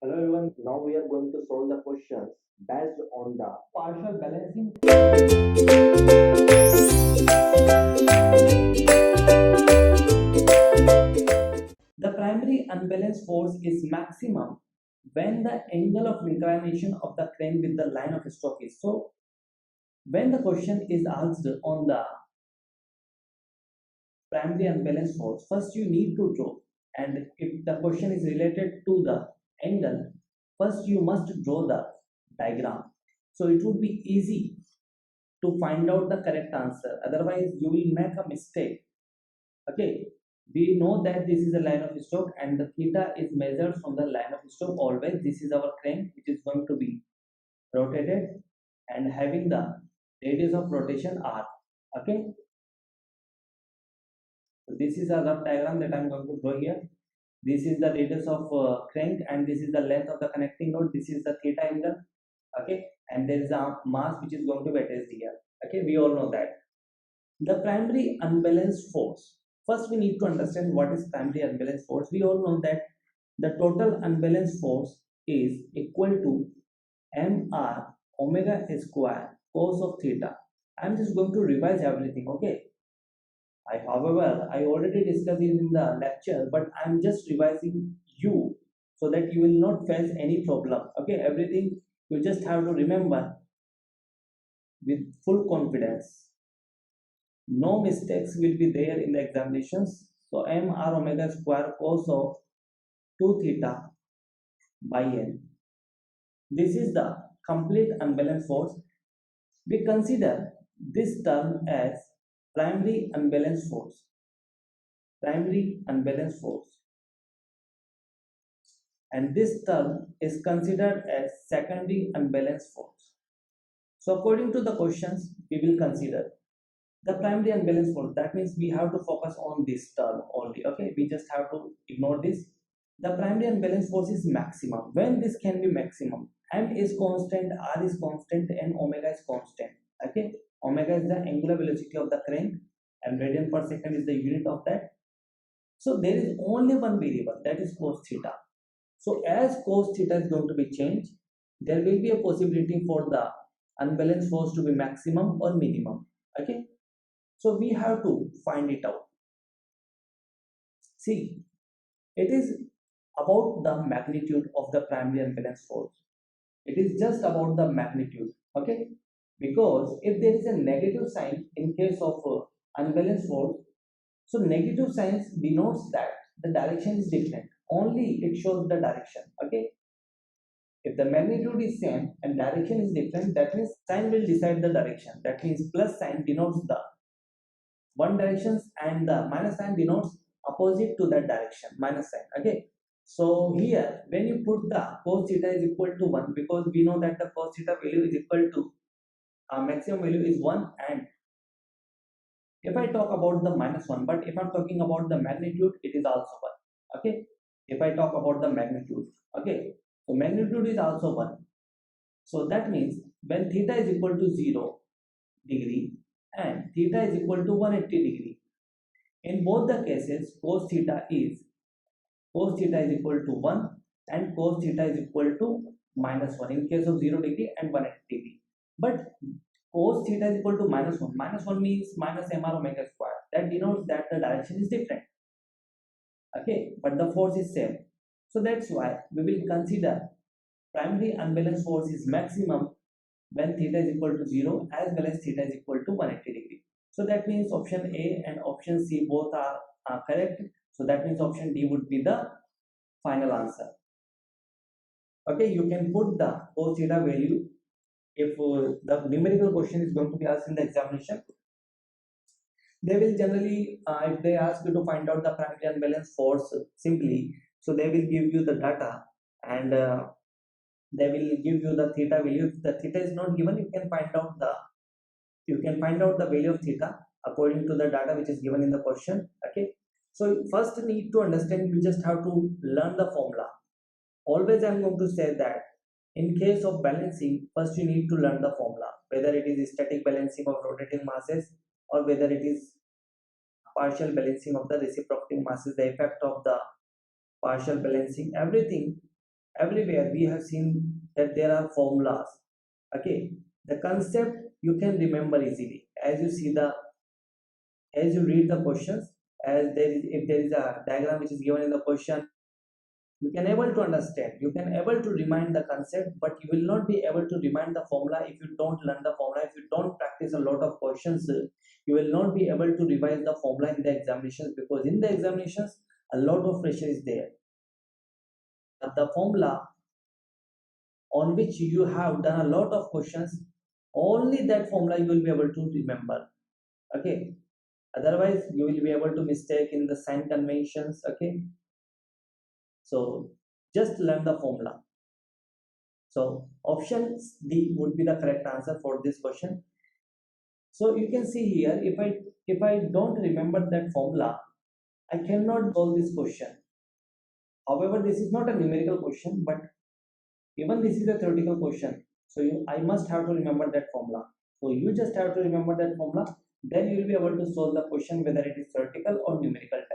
Hello everyone, now we are going to solve the questions based on the partial balancing. The primary unbalanced force is maximum when the angle of inclination of the crane with the line of stroke is. So, when the question is asked on the primary unbalanced force, first you need to draw. And if the question is related to the angle, first you must draw the diagram. So, it would be easy to find out the correct answer. Otherwise, you will make a mistake. Okay, we know that this is a line of stroke and the theta is measured from the line of stroke always. This is our crane which is going to be rotated and having the radius of rotation r. Okay, so this is a rough diagram that I'm going to draw here. This is the radius of crank and this is the length of the connecting rod. This is the theta angle. Okay, and there is a mass which is going to be attached here. Okay, we all know that. The primary unbalanced force. First, we need to understand what is primary unbalanced force. We all know that the total unbalanced force is equal to mr omega square cos of theta. I'm just going to revise everything, okay? However, I already discussed it in the lecture, but I'm just revising you so that you will not face any problem. Okay, everything you just have to remember with full confidence. No mistakes will be there in the examinations. So m r omega square cos of 2 theta by n. This is the complete unbalanced force. We consider this term as primary unbalanced force. Primary unbalanced force. And this term is considered as secondary unbalanced force. So according to the questions, we will consider the primary unbalanced force. That means we have to focus on this term only. Okay, we just have to ignore this. The primary unbalanced force is maximum. When this can be maximum? M is constant, R is constant, and omega is constant. Okay, omega is the angular velocity of the crane, and radian per second is the unit of that. So there is only one variable, that is cos theta. So as cos theta is going to be changed, there will be a possibility for the unbalanced force to be maximum or minimum. Okay, so we have to find it out. See, it is about the magnitude of the primary unbalanced force. It is just about the magnitude. Okay, because if there is a negative sign in case of unbalanced force, so negative signs denotes that the direction is different. Only it shows the direction. Okay, if the magnitude is same and direction is different, that means sign will decide the direction. That means plus sign denotes the one directions and the minus sign denotes opposite to that direction, minus sign. Okay, so here when you put the cos theta is equal to 1, because we know that the cos theta value is equal to maximum value is 1, and if I talk about the minus 1, but if I'm talking about the magnitude, it is also 1. Okay, if I talk about the magnitude, okay, so magnitude is also 1. So that means when theta is equal to 0 degree and theta is equal to 180 degree, in both the cases cos theta is equal to 1 and cos theta is equal to minus 1 in case of 0 degree and 180 degree. But cos theta is equal to minus 1. Minus 1 means minus mr omega square. That denotes that the direction is different. Okay, but the force is same. So that's why we will consider primary unbalanced force is maximum when theta is equal to 0 as well as theta is equal to 180 degree. So that means option A and option C both are correct. So that means option D would be the final answer. Okay, you can put the cos theta value if the numerical question is going to be asked in the examination. They will generally, if they ask you to find out the primary unbalanced force simply, so they will give you the data and they will give you the theta value. If the theta is not given, you can find out the value of theta according to the data which is given in the question. Okay, so first need to understand, you just have to learn the formula. Always I'm going to say that in case of balancing, first you need to learn the formula, whether it is static balancing of rotating masses or whether it is partial balancing of the reciprocating masses, the effect of the partial balancing, everything everywhere we have seen that there are formulas. Okay, the concept you can remember easily as you see the, as you read the questions, as there is, if there is a diagram which is given in the question, you can able to understand, you can able to remind the concept, but you will not be able to remind the formula if you don't learn the formula. If you don't practice a lot of questions, you will not be able to revise the formula in the examinations, because in the examinations a lot of pressure is there. But the formula on which you have done a lot of questions, only that formula you will be able to remember. Okay, otherwise you will be able to mistake in the sign conventions. Okay, so just learn the formula. So option D would be the correct answer for this question. So you can see here, if I don't remember that formula, I cannot solve this question. However, this is not a numerical question, but even this is a theoretical question. So I must have to remember that formula. So you just have to remember that formula. Then you will be able to solve the question whether it is theoretical or numerical type.